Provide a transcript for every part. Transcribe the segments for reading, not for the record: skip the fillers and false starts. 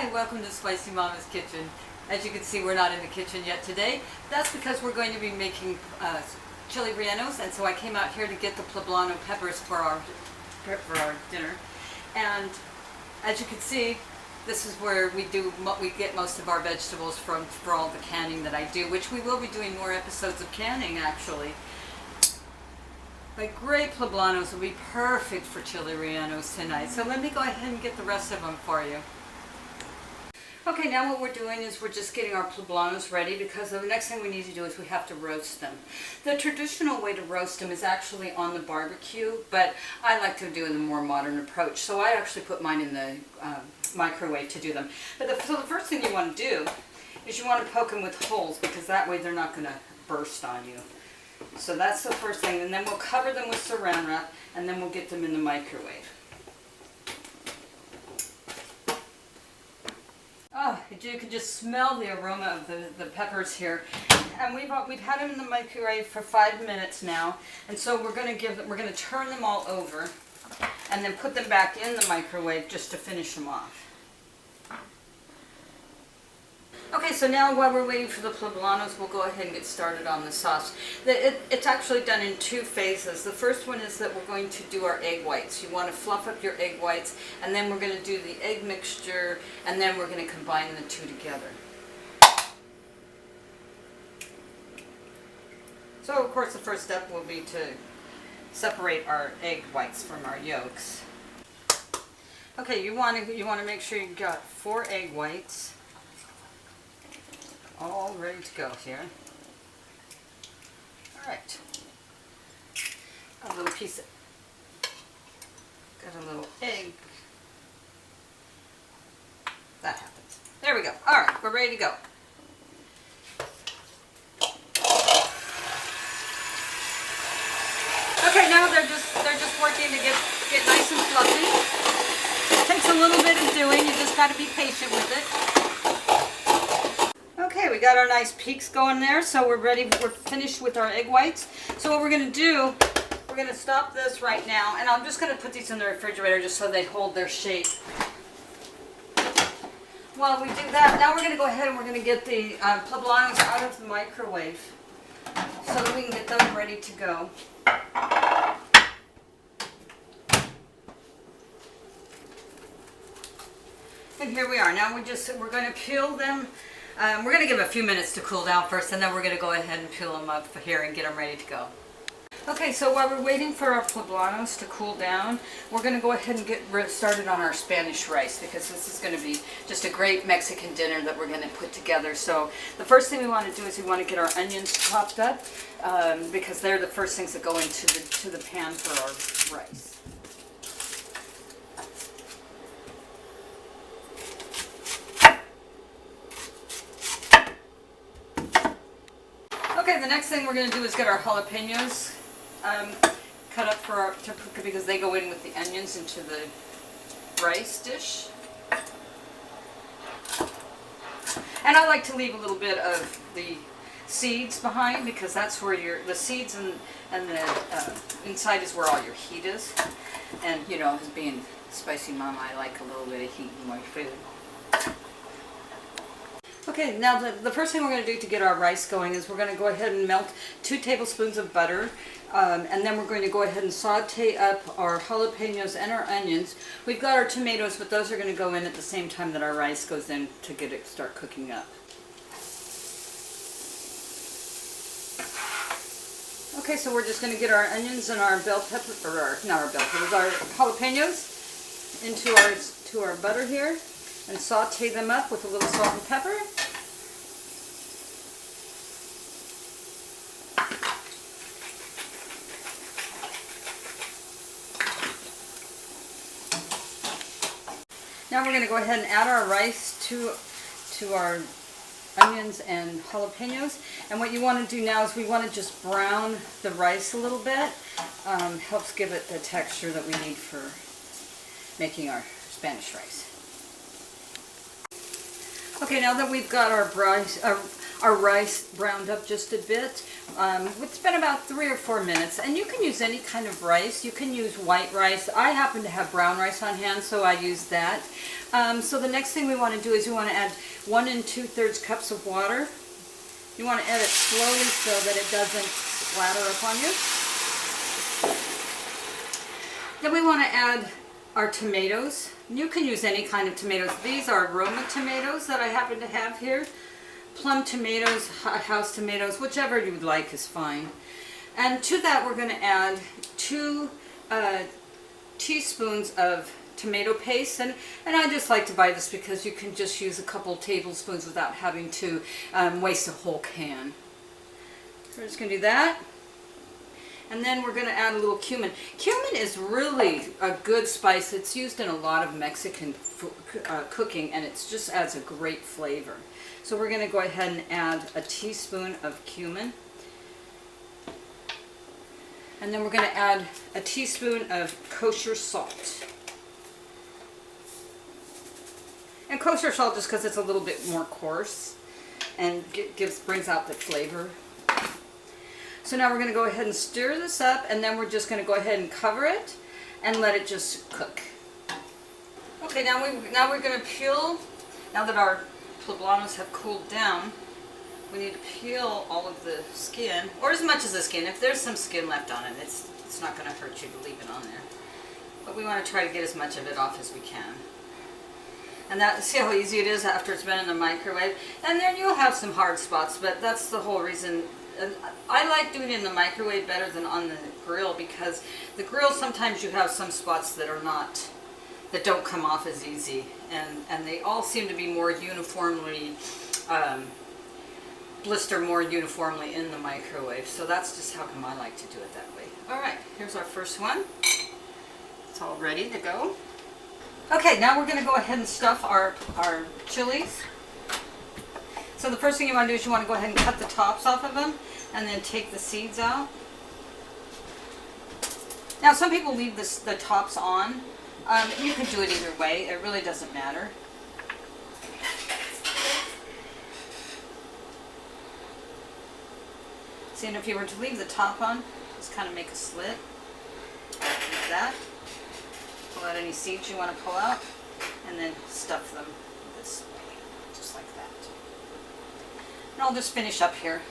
Hi, welcome to Spicy Mama's Kitchen. As you can see, we're not in the kitchen yet today. That's because we're going to be making chili rellenos, and so I came out here to get the poblano peppers for our dinner. And as you can see, this is where we get most of our vegetables from for all the canning that I do, which we will be doing more episodes of canning actually. But great poblanos will be perfect for chili rellenos tonight. So let me go ahead and get the rest of them for you. Okay, now what we're doing is we're just getting our poblanos ready, because the next thing we need to do is we have to roast them. The traditional way to roast them is actually on the barbecue, but I like to do the more modern approach. So I actually put mine in the microwave to do them. So the first thing you want to do is you want to poke them with holes, because that way they're not going to burst on you. So that's the first thing, and then we'll cover them with saran wrap, and then we'll get them in the microwave. Oh, you can just smell the aroma of the peppers here, and we've had them in the microwave for 5 minutes now, and so we're going to turn them all over, and then put them back in the microwave just to finish them off. Okay, so now while we're waiting for the poblanos, we'll go ahead and get started on the sauce. It's actually done in two phases. The first one is that we're going to do our egg whites. You want to fluff up your egg whites, and then we're going to do the egg mixture, and then we're going to combine the two together. So of course the first step will be to separate our egg whites from our yolks. Okay, you want to make sure you've got 4 egg whites all ready to go here. Alright. Got a little egg. That happens. There we go. Alright, we're ready to go. Okay, now they're just working to get nice and fluffy. It takes a little bit of doing, you just gotta be patient with it. Okay, we got our nice peaks going there, so we're finished with our egg whites. So what we're going to do, we're going to stop this right now, and I'm just going to put these in the refrigerator just so they hold their shape. While we do that, now we're going to go ahead and we're going to get the poblanos out of the microwave so that we can get them ready to go. And here we are. Now we're going to peel them. We're going to give a few minutes to cool down first, and then we're going to go ahead and peel them up here and get them ready to go. Okay, so while we're waiting for our poblanos to cool down, we're going to go ahead and get started on our Spanish rice, because this is going to be just a great Mexican dinner that we're going to put together. So the first thing we want to do is we want to get our onions chopped up, because they're the first things that go into the pan for our rice. Okay, the next thing we're going to do is get our jalapeños cut up because they go in with the onions into the rice dish. And I like to leave a little bit of the seeds behind, because that's where the seeds and the inside is where all your heat is. And you know, as being spicy mama, I like a little bit of heat in my food. Okay, now the first thing we're going to do to get our rice going is we're going to go ahead and melt 2 tablespoons of butter, and then we're going to go ahead and saute up our jalapenos and our onions. We've got our tomatoes, but those are going to go in at the same time that our rice goes in to start cooking up. Okay, so we're just going to get our onions and our bell pepper, our jalapenos into our butter here, and saute them up with a little salt and pepper. Now we're going to go ahead and add our rice to our onions and jalapenos. And what you want to do now is we want to just brown the rice a little bit. Helps give it the texture that we need for making our Spanish rice. Okay, now that we've got our our rice browned up just a bit. It's been about 3 or 4 minutes, and you can use any kind of rice. You can use white rice. I happen to have brown rice on hand, so I use that. So the next thing we want to do is we want to add 1 2/3 cups of water. You want to add it slowly so that it doesn't splatter up on you. Then we want to add our tomatoes. You can use any kind of tomatoes. These are Roma tomatoes that I happen to have here. Plum tomatoes, house tomatoes, whichever you would like is fine. And to that we're going to add 2 teaspoons of tomato paste, and I just like to buy this because you can just use a couple tablespoons without having to waste a whole can. So we're just going to do that. And then we're going to add a little cumin. Cumin is really a good spice. It's used in a lot of Mexican cooking, and it just adds a great flavor. So we're going to go ahead and add a teaspoon of cumin. And then we're going to add a teaspoon of kosher salt. And kosher salt just because it's a little bit more coarse and brings out the flavor. So now we're going to go ahead and stir this up, and then we're just going to go ahead and cover it and let it just cook. Okay, now we're going to peel. Now that our poblanos have cooled down, we need to peel all of the skin, or as much as the skin. If there's some skin left on it, it's not going to hurt you to leave it on there. But we want to try to get as much of it off as we can. And see how easy it is after it's been in the microwave. And then you'll have some hard spots, but that's the whole reason. I like doing it in the microwave better than on the grill, because the grill sometimes you have some spots that don't come off as easy, and they all seem to be more uniformly blister more uniformly in the microwave. So that's just how come I like to do it that way. Alright, here's our first one. It's all ready to go. Okay, now we're going to go ahead and stuff our chilies. So the first thing you want to do is you want to go ahead and cut the tops off of them and then take the seeds out. Now some people leave the tops on. You can do it either way. It really doesn't matter. See, and if you were to leave the top on, just kind of make a slit like that. Pull out any seeds you want to pull out, and then stuff them this way, just like that. And I'll just finish up here.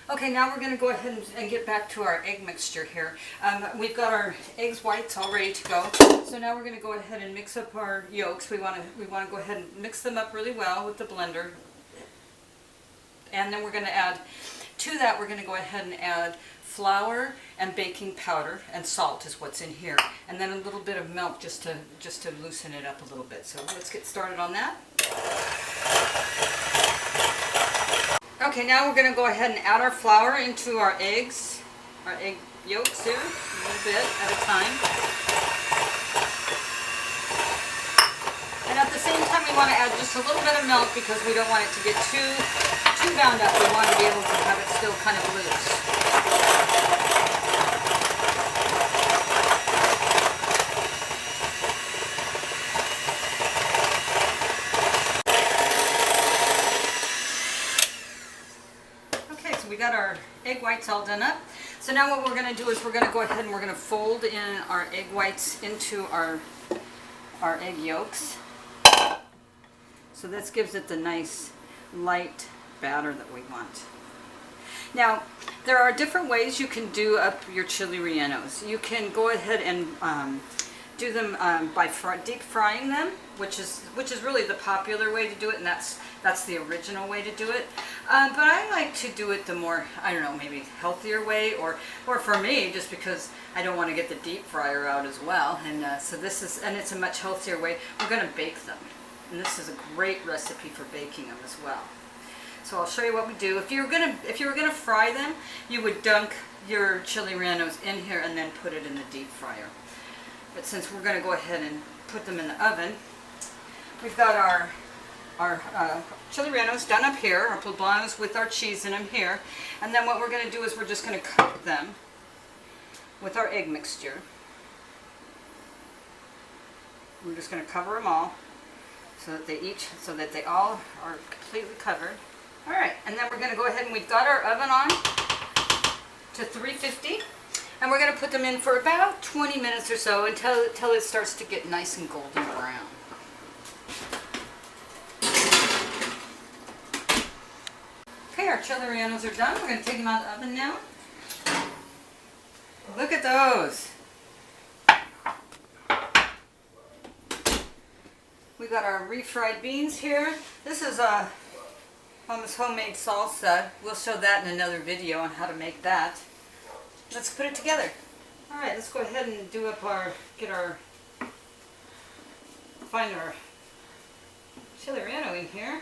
Okay, now we're going to go ahead and get back to our egg mixture here. We've got our eggs whites all ready to go. So now we're going to go ahead and mix up our yolks. We want to go ahead and mix them up really well with the blender. And then we're going to add, to that we're going to go ahead and add flour and baking powder, and salt is what's in here. And then a little bit of milk just to loosen it up a little bit. So let's get started on that. Okay, now we're going to go ahead and add our flour into our eggs, our egg yolks here, a little bit at a time. And at the same time we want to add just a little bit of milk because we don't want it to get too bound up. We want to be able to have it still kind of loose. We got our egg whites all done up. So now what we're going to do is we're going to go ahead and we're going to fold in our egg whites into our egg yolks. So this gives it the nice light batter that we want. Now there are different ways you can do up your chili rellenos. You can go ahead and do them by deep frying them, which is really the popular way to do it, and that's the original way to do it. But I like to do it the more, I don't know, maybe healthier way, or for me, just because I don't want to get the deep fryer out as well. And so this is, and it's a much healthier way. We're going to bake them, and this is a great recipe for baking them as well. So I'll show you what we do. If you were gonna fry them, you would dunk your chili rellenos in here and then put it in the deep fryer. But since we're going to go ahead and put them in the oven, we've got our chili rellenos done up here, our poblanos with our cheese in them here. And then what we're going to do is we're just going to coat them with our egg mixture. We're just going to cover them all so that they all are completely covered. All right, and then we're going to go ahead and we've got our oven on to 350. And we're going to put them in for about 20 minutes or so until it starts to get nice and golden brown. Okay, our chili rellenos are done. We're going to take them out of the oven now. Look at those. We got our refried beans here. This is Mama's homemade salsa. We'll show that in another video on how to make that. Let's put it together. All right, let's go ahead and find our chili relleno in here.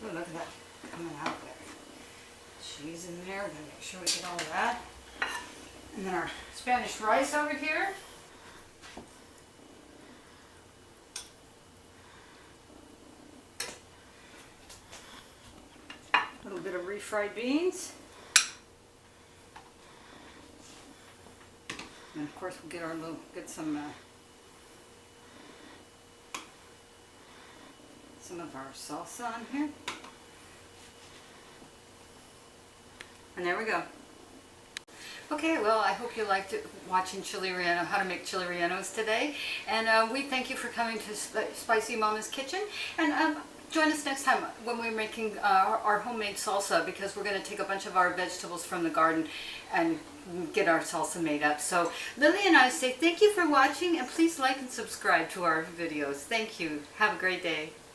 Oh, look at that coming out there. Cheese in there. We're gonna make sure we get all of that. And then our Spanish rice over here. A little bit of refried beans. And of course we'll get some of our salsa on here. And there we go. Okay, well, I hope you liked watching how to make chili rellenos today. And we thank you for coming to Spicy Mama's Kitchen. And join us next time when we're making our homemade salsa, because we're going to take a bunch of our vegetables from the garden and get our salsa made up. So Lily and I say thank you for watching, and please like and subscribe to our videos. Thank you. Have a great day.